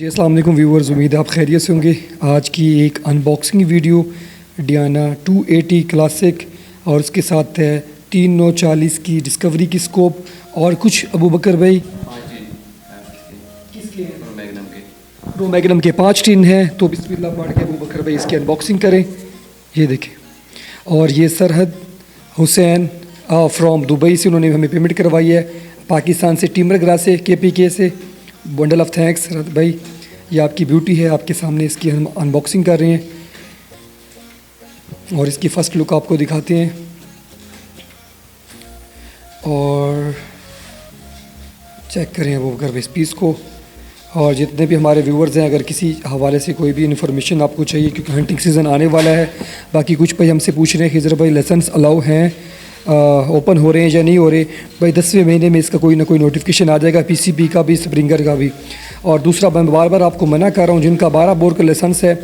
जी अस्सलाम वालेकुम व्यूअर्स, उम्मीद है आप खैरियत से होंगे। आज की एक अनबॉक्सिंग वीडियो डियाना 280 क्लासिक और उसके साथ है 3940 की डिस्कवरी की स्कोप और कुछ अबू बकर भाई किसके प्रो मैग्नम के 5 टिन हैं। तो बिस्मिल्लाह पढ़ के अबू बकर भाई इसकी अनबॉक्सिंग करें। ये देखें, और ये सरहद हुसैन फ्रॉम दुबई से उन्होंने हमें पेमेंट करवाई है, पाकिस्तान से टिमर ग्रास से KPK से। बंडल ऑफ थैंक्स सरहद भाई। ये आपकी ब्यूटी है, आपके सामने इसकी हम अनबॉक्सिंग कर रहे हैं और इसकी फ़र्स्ट लुक आपको दिखाते हैं। और चेक करें वो घर इस पीस को। और जितने भी हमारे व्यूवर्स हैं, अगर किसी हवाले से कोई भी इन्फॉर्मेशन आपको चाहिए, क्योंकि हंटिंग सीज़न आने वाला है। बाकी कुछ भाई हमसे पूछ रहे हैं खिजर भाई लाइसेंस अलाउ हैं, ओपन हो रहे हैं या नहीं हो रहे। भाई 10वें महीने में इसका कोई ना कोई नोटिफिकेशन आ जाएगा, PCB का भी, स्प्रिंगर का भी। और दूसरा, मैं बार बार आपको मना कर रहा हूँ, जिनका 12 बोर का लाइसेंस है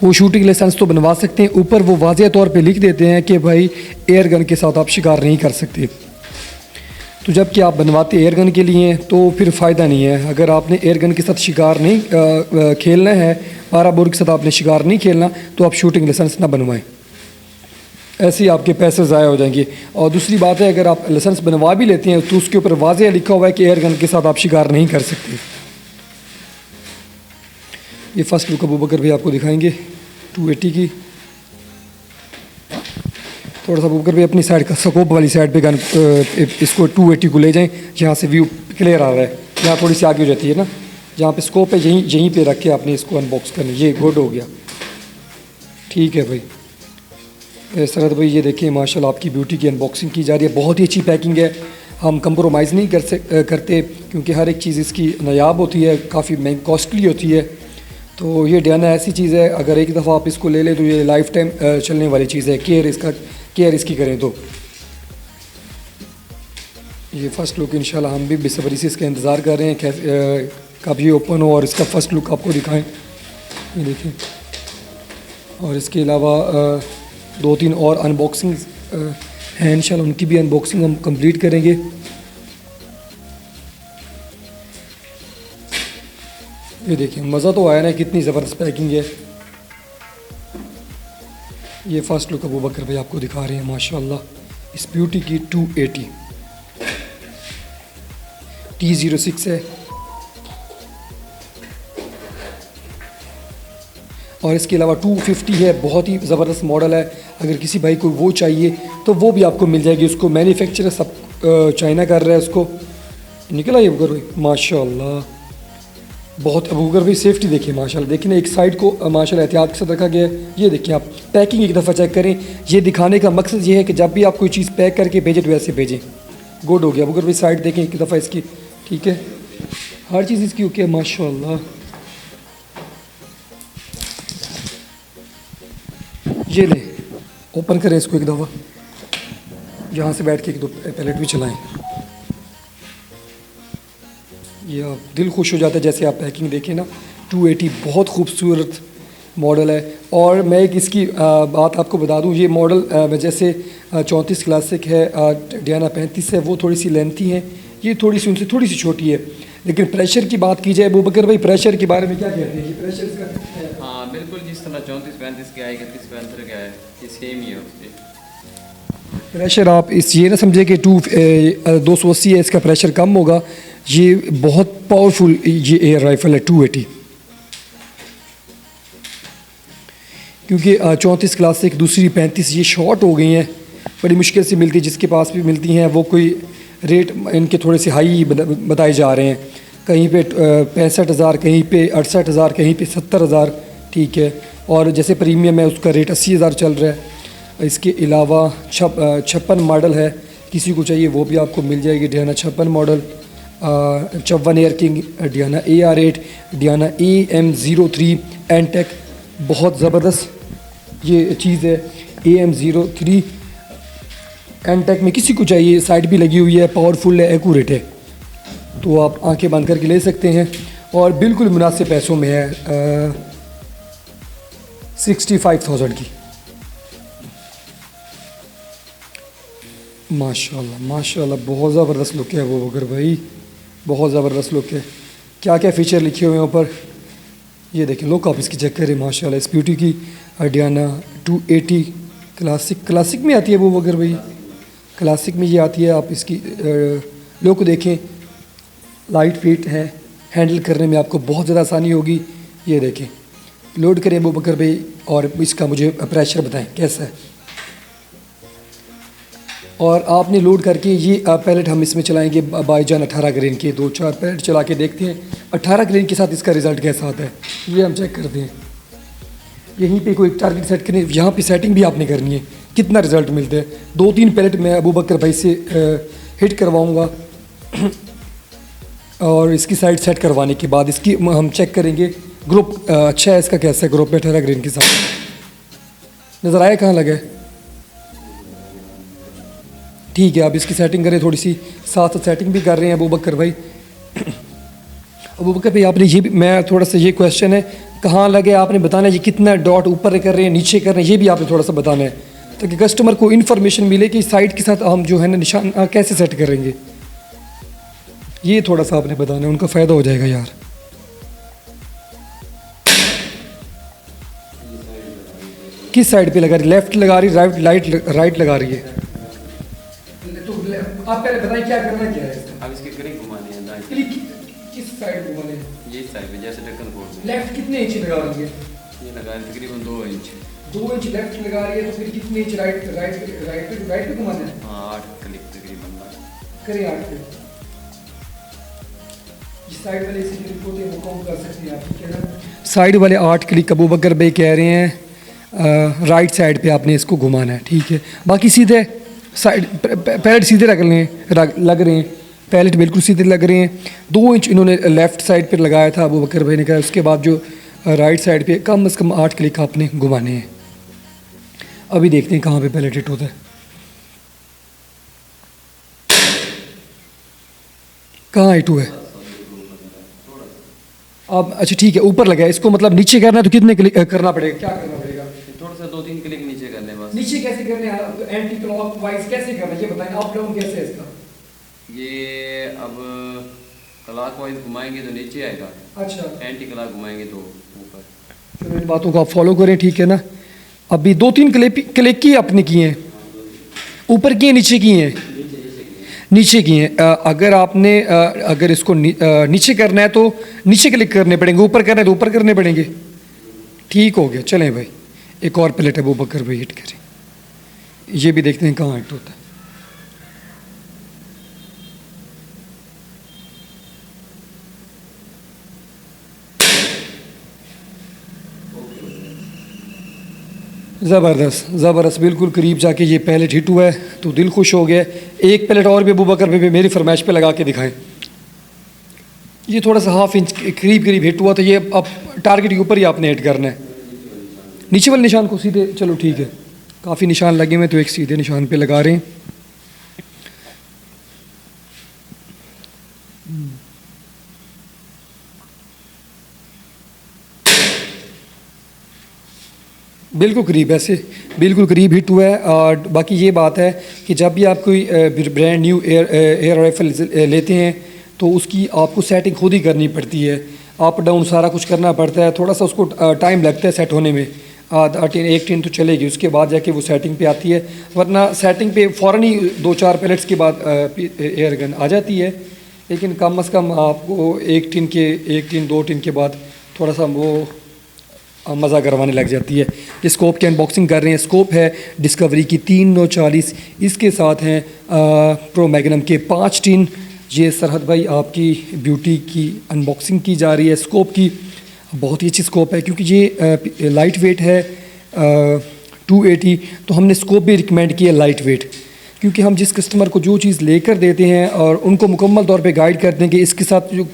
वो शूटिंग लाइसेंस तो बनवा सकते हैं, ऊपर वो वाज़ेह तौर पे लिख देते हैं कि भाई एयर गन के साथ आप शिकार नहीं कर सकते। तो जबकि आप बनवाते एयर गन के लिए तो फिर फ़ायदा नहीं है। अगर आपने एयर गन के साथ शिकार नहीं खेलना है, 12 बोर के साथ आपने शिकार नहीं खेलना, तो आप शूटिंग लाइसेंस ना बनवाएं, ऐसे ही आपके पैसे ज़ाया हो जाएंगे। और दूसरी बात है, अगर आप लाइसेंस बनवा भी लेते हैं तो उसके ऊपर वाज़ेह लिखा हुआ है कि एयर गन के साथ आप शिकार नहीं कर सकते। ये फर्स्ट लुक अबू बकर भी आपको दिखाएंगे 280 की। थोड़ा सा अबू बकर भी अपनी साइड का स्कोप वाली साइड पे गन इसको 280 को ले जाएं, जहाँ से व्यू क्लियर आ रहा है। यहाँ थोड़ी सी आगे हो जाती है ना, जहाँ पे स्कोप है, यहीं पे रख के आपने इसको अनबॉक्स करना। ये गुड हो गया, ठीक है भाई। सरहद भाई ये देखिए, माशाल्लाह आपकी ब्यूटी की अनबॉक्सिंग की जा रही है। बहुत ही अच्छी पैकिंग है, हम कंप्रोमाइज़ नहीं करते, क्योंकि हर एक चीज़ इसकी नायाब होती है, काफ़ी महंगी कॉस्टली होती है। तो ये डियाना ऐसी चीज़ है, अगर एक दफ़ा आप इसको ले लें तो ये लाइफ टाइम चलने वाली चीज़ है। केयर इसकी करें तो। ये फ़र्स्ट लुक इंशाल्लाह हम भी बेसब्री से इसका इंतज़ार कर रहे हैं कब ये ओपन हो और इसका फ़र्स्ट लुक आपको दिखाएं। ये देखें, और इसके अलावा 2-3 और अनबॉक्सिंग हैं, इंशाल्लाह उनकी भी अनबॉक्सिंग हम कंप्लीट करेंगे। ये देखिए, मज़ा तो आया ना, कितनी ज़बरदस्त पैकिंग है। ये फ़र्स्ट लुक अबू बकर भाई आपको दिखा रहे हैं माशाल्लाह इस ब्यूटी की 280 T06 है। और इसके अलावा 250 है, बहुत ही ज़बरदस्त मॉडल है। अगर किसी भाई को वो चाहिए तो वो भी आपको मिल जाएगी। उसको मैन्युफैक्चरर सब चाइना कर रहा है। उसको निकला ये अबू बकर भाई माशाल्लाह, बहुत। अबू बकर भाई सेफ्टी देखिए माशाल्लाह, देखिए ना, एक साइड को माशाल्लाह एहतियात के साथ रखा गया है। ये देखिए, आप पैकिंग एक दफ़ा चेक करें। ये दिखाने का मकसद ये है कि जब भी आप कोई चीज़ पैक करके भेजें तो वैसे भेजें। गुड हो गया। अबू बकर भाई साइड देखें एक दफ़ा इसकी, ठीक है, हर चीज़ इसकी ओके है माशाल्लाह। ये लें, ओपन करें इसको एक दफ़ा, जहाँ से बैठ के 1-2 पैलेट भी चलाएँ। ये आप दिल खुश हो जाता है जैसे आप पैकिंग देखें ना। 280 बहुत खूबसूरत मॉडल है। और मैं एक इसकी बात आपको बता दूं, ये मॉडल जैसे 34 क्लासिक है, डियाना 35 है, वो थोड़ी सी लेंथी है, ये थोड़ी सी उनसे थोड़ी सी छोटी है। लेकिन प्रेशर की बात की जाए, अबू बकर भाई प्रेशर के बारे में क्या कहते हैं? ये प्रेशर इसका हाँ बिल्कुल, जिस तरह 34-35 के आए, 31-32 के आए, ये सेम ही है उसके। प्रेशर आप इस ये ना समझे कि 280 है, इसका प्रेशर कम होगा। ये बहुत पावरफुल ये एयर राइफ़ल है 280, क्योंकि 34 क्लासिक, दूसरी 35 ये शॉर्ट हो गई हैं, बड़ी मुश्किल से मिलती, जिसके पास भी मिलती हैं वो कोई रेट इनके थोड़े से हाई बताए जा रहे हैं। कहीं पे 65,000, कहीं पे 68,000, कहीं पे 70,000, ठीक है। और जैसे प्रीमियम है उसका रेट 80,000 चल रहा है। इसके अलावा 56 मॉडल है, किसी को चाहिए वो भी आपको मिल जाएगी। Diana 56 model, 54 air king, Diana AR8, Diana AM03 NTech, बहुत ज़बरदस्त ये चीज़ है। AM03 एनटेक में किसी को चाहिए, साइड भी लगी हुई है, पावरफुल है, एक्यूरेट है, तो आप आंखें बंद करके ले सकते हैं। और बिल्कुल मुनासिब पैसों में है, 65,000 की। माशाल्लाह माशाल्लाह, बहुत ज़बरदस्त लुक है वो बकर भाई, बहुत ज़बरदस्त लुक है। क्या क्या फ़ीचर लिखे हुए हैं ऊपर, ये देखें। लुक आप इसकी चेक करें माशाल्लाह। इस ब्यूटी की आइडियाना 280 क्लासिक में आती है वो वगैरह भाई, क्लासिक में ये आती है। आप इसकी लुक देखें, लाइट वेट है, हैंडल करने में आपको बहुत ज़्यादा आसानी होगी। ये देखें, लोड करें अबू बकर भाई और इसका मुझे प्रेशर बताएं कैसा है। और आपने लोड करके ये पैलेट हम इसमें चलाएंगे बाईजान 18 ग्रेन के। 2-4 पैलेट चला के देखते हैं 18 ग्रेन के साथ इसका रिज़ल्ट कैसा आता है, ये हम चेक करते हैं। यहीं पे कोई टारगेट सेट करें, यहाँ पे सेटिंग भी आपने करनी है, कितना रिज़ल्ट मिलता है। 2-3 पैलेट मैं अबू बकर भाई से हिट करवाऊँगा और इसकी साइड सेट करवाने के बाद इसकी हम चेक करेंगे ग्रुप अच्छा है इसका, कैसा है ग्रुप में 18 ग्रेन के साथ। नज़र आया कहाँ लगा है? ठीक है, आप इसकी सेटिंग करें थोड़ी सी, साथ सेटिंग भी कर रहे हैं अबू बकर भाई। अबू बकर भाई आपने ये भी, मैं थोड़ा सा ये क्वेश्चन है कहाँ लगे आपने बताना है, ये कितना डॉट ऊपर कर रहे हैं नीचे कर रहे हैं, ये भी आपने थोड़ा सा बताना है ताकि कस्टमर को इन्फॉर्मेशन मिले कि साइड के साथ हम जो है ना निशान कैसे सेट करेंगे। ये थोड़ा सा आपने बताना है, उनका फ़ायदा हो जाएगा यार। किस साइड पे लगा रही, लेफ्ट लगा रही, राइट लगा रही है? तो आप पहले बताएं क्या करना क्या है इसका। अब इसके क्लिक घुमाने हैं दाएं। क्लिक किस साइड घुमाने हैं? ये साइड में जैसे ढक्कन खोल दें। लेफ्ट कितने इंच लगा रही है? ये लगा है तकरीबन 2 इंच। 2 इंच लेफ्ट लगा रही है, तो फिर कितने इंच राइट पे घुमाना है? हाँ 8 क्लिक तकरीबन करें 8 पे। इस साइड वाले से क्लिक होते हैं वो काउंट कर सकते हैं आप, ठीक है ना। साइड वाले 8 क्लिक अबू बकर भाई कह रहे हैं राइट साइड पे आपने इसको घुमाना है, ठीक है। बाकी सीधे साइड पैलेट सीधे लग रहे हैं, पैलेट बिल्कुल सीधे लग रहे हैं। 2 इंच इन्होंने लेफ़्ट साइड पर लगाया था अबू बकर भाई ने कहा। उसके बाद जो राइट साइड पे कम से कम 8 क्लिक आपने घुमाने हैं। अभी देखते हैं कहाँ पे पैलेट हिट होता है। कहाँ हिट हुआ है? अब अच्छा ठीक है, ऊपर लगा है, इसको मतलब नीचे करना है तो कितने क्लिक करना पड़ेगा, क्या करना पड़ेगा? थोड़ा सा 2-3 क्लिक नीचे करने बस। नीचे कैसे करने हैं, एंटी क्लॉक वाइज कैसे करना है ये बताएं, अप डाउन कैसे है इसका? ये अब क्लॉक वाइज घुमाएंगे तो नीचे आएगा, अच्छा एंटी क्लॉक घुमाएंगे तो ऊपर। चलो इन बातों को आप फॉलो करें, ठीक है ना। अभी 2-3 क्लिक की आपने किए हैं, ऊपर किए नीचे किए हैं? नीचे किए हैं। अगर आपने अगर इसको नीचे करना है तो नीचे क्लिक करने पड़ेंगे, ऊपर करना है तो ऊपर करने पड़ेंगे। ठीक हो गया, चलें भाई एक और प्लेट है वो बकर भाई हिट करें, ये भी देखते हैं कहाँ हिट होता है। ज़बरदस्त बिल्कुल करीब जाके ये पैलेट हिट हुआ है तो दिल खुश हो गया। एक पैलेट और भी अबू बकर भाई मेरी फरमाइश पे लगा के दिखाएं। ये थोड़ा सा हाफ इंच करीब हिट हुआ, तो ये अब टारगेट के ऊपर ही आपने हिट करना है, नीचे वाले निशान को सीधे। चलो ठीक है, काफ़ी निशान लगे हुए तो एक सीधे निशान पे लगा रहे हैं। बिल्कुल करीब, ऐसे बिल्कुल करीब हिट हुआ है। और बाकी ये बात है कि जब भी आप कोई ब्रांड न्यू एयर राइफल लेते हैं तो उसकी आपको सेटिंग खुद ही करनी पड़ती है, अप डाउन सारा कुछ करना पड़ता है, थोड़ा सा उसको टाइम लगता है सेट होने में। 1 टीन तो चलेगी, उसके बाद जाके वो सेटिंग पे आती है, वरना सेटिंग पे फ़ौरन ही 2-4 पैलेट्स के बाद एयर गन आ जाती है। लेकिन कम से कम आपको 1 टीन 2 टीन के बाद थोड़ा सा वो मज़ा करवाने लग जाती है। इस स्कोप की अनबॉक्सिंग कर रहे हैं। स्कोप है डिस्कवरी की 340, इसके साथ हैं प्रो मैग्नम के 5 टीन। ये सरहद भाई आपकी ब्यूटी की अनबॉक्सिंग की जा रही है स्कोप की। बहुत ही अच्छी स्कोप है क्योंकि ये लाइट वेट है 280, तो हमने स्कोप भी रिकमेंड किया लाइट वेट, क्योंकि हम जिस कस्टमर को जो चीज़ लेकर देते हैं और उनको मुकम्मल तौर पे गाइड करते हैं कि इसके साथ जो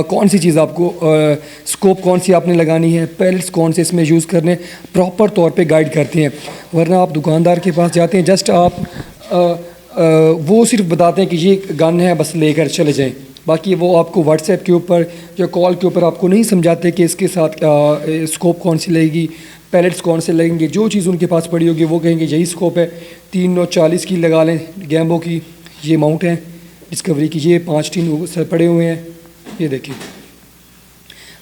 कौन सी चीज़ आपको स्कोप कौन सी आपने लगानी है, पैलेट्स कौन से इसमें यूज़ करने, प्रॉपर तौर पे गाइड करते हैं। वरना आप दुकानदार के पास जाते हैं, जस्ट आप वो सिर्फ बताते हैं कि ये गन है बस लेकर चले जाएं, बाकी वो आपको व्हाट्सएप के ऊपर या कॉल के ऊपर आपको नहीं समझाते कि इसके साथ स्कोप कौन सी लगेगी, पैलेट्स कौन से लगेंगे। जो चीज़ उनके पास पड़ी होगी वो कहेंगे यही स्कोप है। 340 की लगा लें, गैम्बो की ये माउंट है, डिस्कवरी की ये 5 टीन सर पड़े हुए हैं, ये देखिए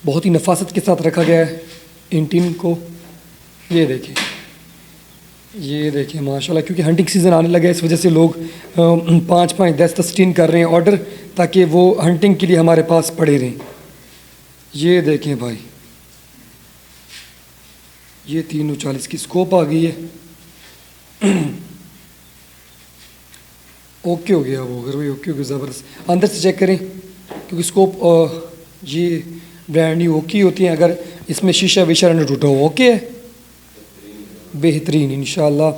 बहुत ही नफासत के साथ रखा गया है इन टिन को। ये देखें, ये देखें माशाल्लाह, क्योंकि हंटिंग सीज़न आने लगा है इस वजह से लोग 5-5, 10-10 टिन कर रहे हैं ऑर्डर, ताकि वो हंटिंग के लिए हमारे पास पड़े रहें। ये देखें भाई, ये 340 की स्कोप आ गई है। ओके हो गया वो, अगर भाई ओके हो गया ज़बरदस्त। अंदर से चेक करें, क्योंकि स्कोप ये ब्रांड न्यू ओके होती हैं। अगर इसमें शीशा वीशा न टूटा हो, ओके है, बेहतरीन। इंशाल्लाह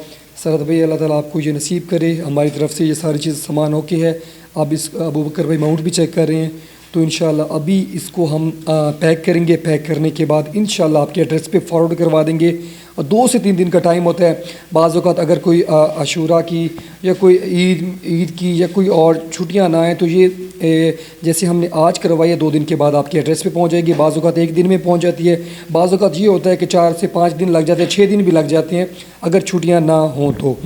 सरद भाई अल्लाह ताला आपको ये नसीब करे। हमारी तरफ से ये सारी चीज़ सामान ओके है। अब इस अबू बकर भाई माउंट भी चेक कर रहे हैं, तो इंशाल्लाह अभी इसको हम पैक करेंगे। पैक करने के बाद इंशाल्लाह आपके एड्रेस पे फॉरवर्ड करवा देंगे, और 2 से 3 दिन का टाइम होता है। बाज़ औक़ात अगर कोई अशूरा की या कोई ईद की या कोई और छुट्टियां ना आएँ, तो ये जैसे हमने आज करवाई है 2 दिन के बाद आपके एड्रेस पे पहुंच जाएगी। बाज़ औक़ात 1 दिन में पहुंच जाती है, बाज़ औक़ात ये होता है कि 4 से 5 दिन लग जाते हैं, 6 दिन भी लग जाते हैं अगर छुट्टियाँ ना हों तो।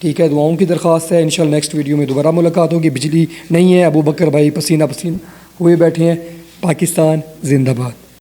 ठीक है, दुआओं की दरख्वास्त है। इंशाल्लाह नेक्स्ट वीडियो में दोबारा मुलाकात होगी। बिजली नहीं है, अबू बकर भाई पसीना पसीना हुए बैठे हैं। पाकिस्तान जिंदाबाद।